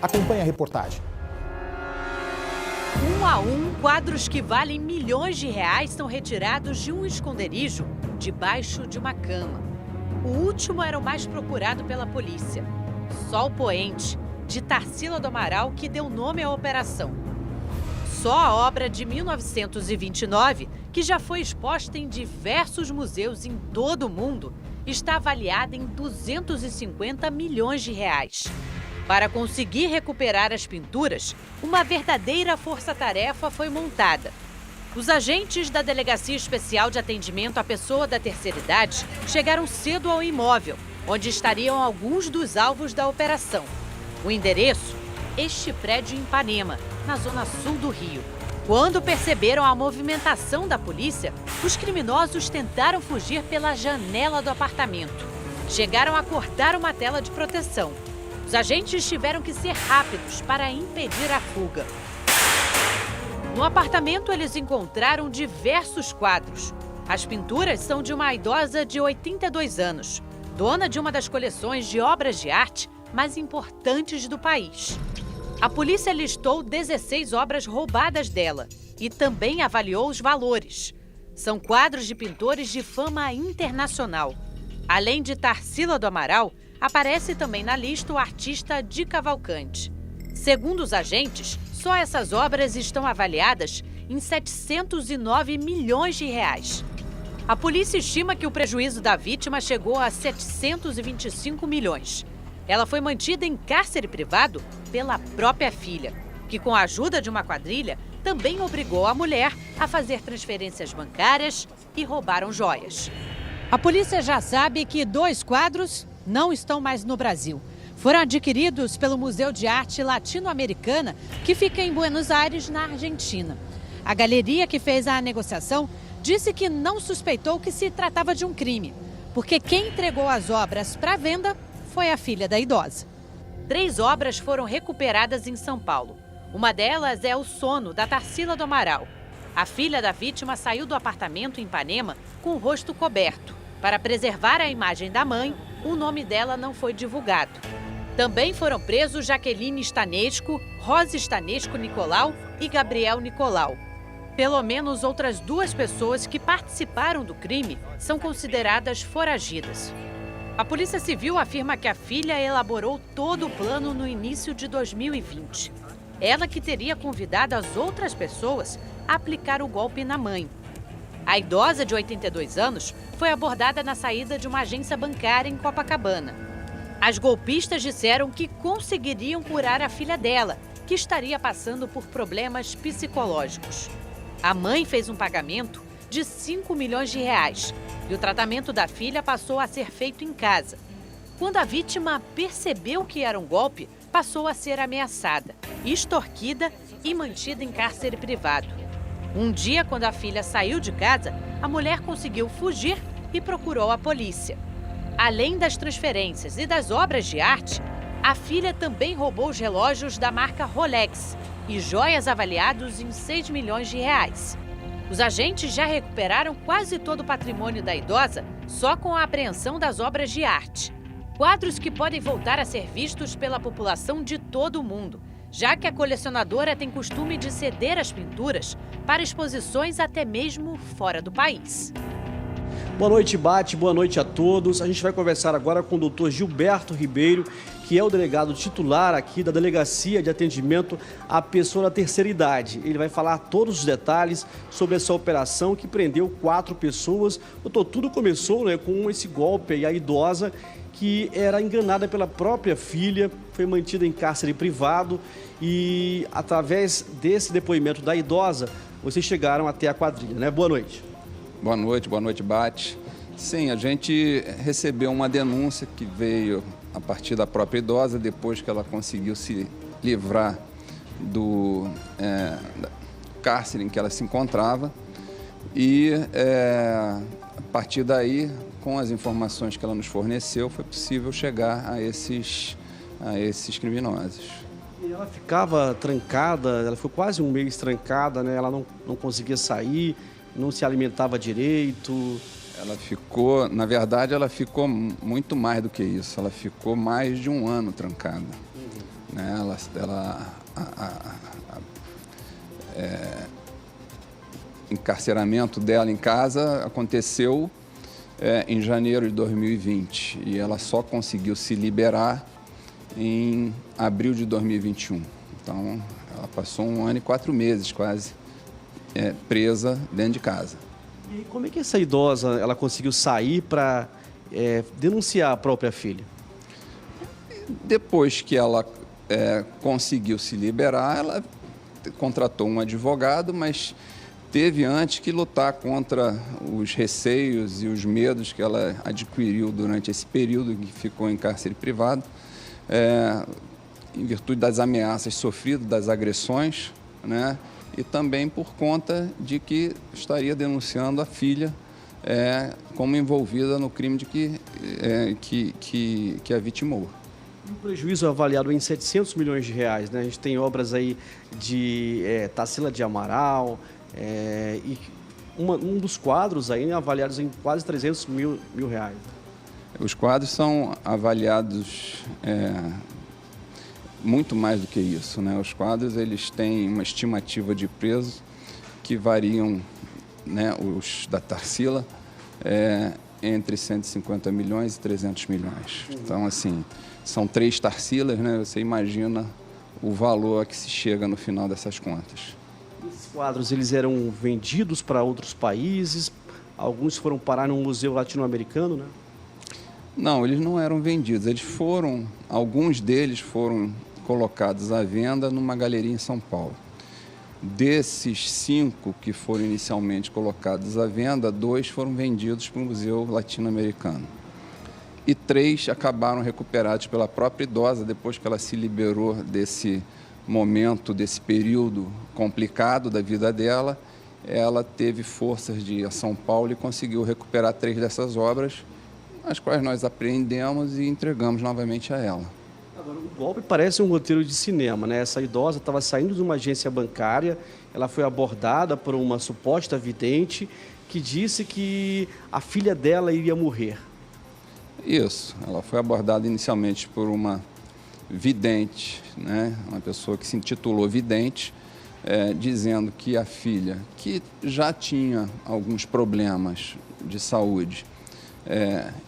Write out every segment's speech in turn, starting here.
Acompanhe a reportagem. Um a um, quadros que valem milhões de reais são retirados de um esconderijo debaixo de uma cama. O último era o mais procurado pela polícia. Sol Poente, de Tarsila do Amaral, que deu nome à operação. Só a obra de 1929, que já foi exposta em diversos museus em todo o mundo, está avaliada em 250 milhões de reais. Para conseguir recuperar as pinturas, uma verdadeira força-tarefa foi montada. Os agentes da Delegacia Especial de Atendimento à Pessoa da Terceira Idade chegaram cedo ao imóvel, onde estariam alguns dos alvos da operação. O endereço? Este prédio em Ipanema, na zona sul do Rio. Quando perceberam a movimentação da polícia, os criminosos tentaram fugir pela janela do apartamento. Chegaram a cortar uma tela de proteção. Os agentes tiveram que ser rápidos para impedir a fuga. No apartamento, eles encontraram diversos quadros. As pinturas são de uma idosa de 82 anos, dona de uma das coleções de obras de arte mais importantes do país. A polícia listou 16 obras roubadas dela e também avaliou os valores. São quadros de pintores de fama internacional. Além de Tarsila do Amaral, aparece também na lista o artista Di Cavalcanti. Segundo os agentes, só essas obras estão avaliadas em 709 milhões de reais. A polícia estima que o prejuízo da vítima chegou a 725 milhões. Ela foi mantida em cárcere privado pela própria filha, que com a ajuda de uma quadrilha também obrigou a mulher a fazer transferências bancárias e roubaram joias. A polícia já sabe que 2 quadros não estão mais no Brasil. Foram adquiridos pelo Museu de Arte Latino-Americana, que fica em Buenos Aires, na Argentina. A galeria que fez a negociação disse que não suspeitou que se tratava de um crime, porque quem entregou as obras para venda foi a filha da idosa. 3 obras foram recuperadas em São Paulo. Uma delas é O Sono, da Tarsila do Amaral. A filha da vítima saiu do apartamento em Ipanema com o rosto coberto. Para preservar a imagem da mãe, o nome dela não foi divulgado. Também foram presos Jaqueline Stanesco, Rosa Stanesco Nicolau e Gabriel Nicolau. Pelo menos outras 2 pessoas que participaram do crime são consideradas foragidas. A Polícia Civil afirma que a filha elaborou todo o plano no início de 2020. Ela que teria convidado as outras pessoas a aplicar o golpe na mãe. A idosa de 82 anos foi abordada na saída de uma agência bancária em Copacabana. As golpistas disseram que conseguiriam curar a filha dela, que estaria passando por problemas psicológicos. A mãe fez um pagamento de 5 milhões de reais e o tratamento da filha passou a ser feito em casa. Quando a vítima percebeu que era um golpe, passou a ser ameaçada, extorquida e mantida em cárcere privado. Um dia, quando a filha saiu de casa, a mulher conseguiu fugir e procurou a polícia. Além das transferências e das obras de arte, a filha também roubou os relógios da marca Rolex e joias avaliados em 6 milhões de reais. Os agentes já recuperaram quase todo o patrimônio da idosa só com a apreensão das obras de arte. Quadros que podem voltar a ser vistos pela população de todo o mundo, já que a colecionadora tem costume de ceder as pinturas para exposições até mesmo fora do país. Boa noite, Bate. Boa noite a todos. A gente vai conversar agora com o doutor Gilberto Ribeiro, que é o delegado titular aqui da Delegacia de Atendimento à Pessoa da Terceira Idade. Ele vai falar todos os detalhes sobre essa operação que prendeu 4 pessoas. Doutor, tudo começou, com esse golpe aí, a idosa que era enganada pela própria filha, foi mantida em cárcere privado e, através desse depoimento da idosa, vocês chegaram até a quadrilha, né? Boa noite. Boa noite, Bate. Sim, a gente recebeu uma denúncia que veio a partir da própria idosa, depois que ela conseguiu se livrar do cárcere em que ela se encontrava. E, a partir daí, com as informações que ela nos forneceu, foi possível chegar a esses criminosos. E ela ficava trancada, ela ficou quase um mês trancada, né? Ela não conseguia sair, não se alimentava direito. Ela ficou, na verdade, ela ficou muito mais do que isso. Ela ficou mais de 1 ano trancada. né? Encarceramento dela em casa aconteceu em janeiro de 2020 e ela só conseguiu se liberar em abril de 2021. Então, ela passou 1 ano e 4 meses quase presa dentro de casa. E como é que essa idosa ela conseguiu sair para denunciar a própria filha? Depois que ela conseguiu se liberar, ela contratou um advogado, mas teve antes que lutar contra os receios e os medos que ela adquiriu durante esse período em que ficou em cárcere privado, em virtude das ameaças sofridas, das agressões, né? E também por conta de que estaria denunciando a filha como envolvida no crime de que a vitimou. Um prejuízo avaliado em 700 milhões de reais, né? A gente tem obras aí de Tarsila de Amaral, e um dos quadros aí avaliados em quase 300 mil reais. Os quadros são avaliados muito mais do que isso, né? Os quadros eles têm uma estimativa de preço que variam, né, os da Tarsila, entre 150 milhões e 300 milhões. Então, assim, são 3 Tarsilas, né? Você imagina o valor a que se chega no final dessas contas. Esses quadros, eles eram vendidos para outros países? Alguns foram parar num museu latino-americano, né? Não, eles não eram vendidos. Alguns deles foram colocados à venda numa galeria em São Paulo. Desses 5 que foram inicialmente colocados à venda, 2 foram vendidos para o Museu Latino-Americano. E 3 acabaram recuperados pela própria idosa depois que ela se liberou desse momento, desse período complicado da vida dela. Ela teve forças de ir a São Paulo e conseguiu recuperar 3 dessas obras, as quais nós apreendemos e entregamos novamente a ela. Agora, o golpe parece um roteiro de cinema, né? Essa idosa estava saindo de uma agência bancária, ela foi abordada por uma suposta vidente que disse que a filha dela iria morrer. Isso, ela foi abordada inicialmente por uma vidente, né? Uma pessoa que se intitulou vidente, dizendo que a filha, que já tinha alguns problemas de saúde,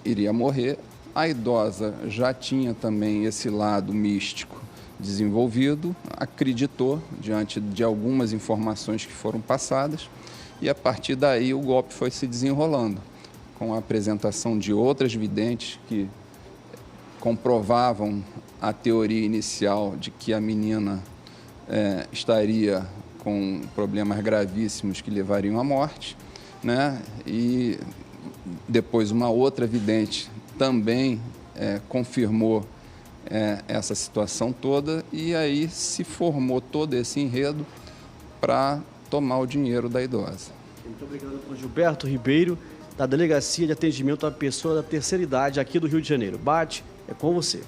iria morrer. A idosa já tinha também esse lado místico desenvolvido, acreditou diante de algumas informações que foram passadas e a partir daí o golpe foi se desenrolando, com a apresentação de outras videntes que comprovavam a teoria inicial de que a menina estaria com problemas gravíssimos que levariam à morte, né? E depois uma outra vidente também confirmou essa situação toda e aí se formou todo esse enredo para tomar o dinheiro da idosa. Muito obrigado por Gilberto Ribeiro, da Delegacia de Atendimento à Pessoa da Terceira Idade aqui do Rio de Janeiro. Bate, é com você.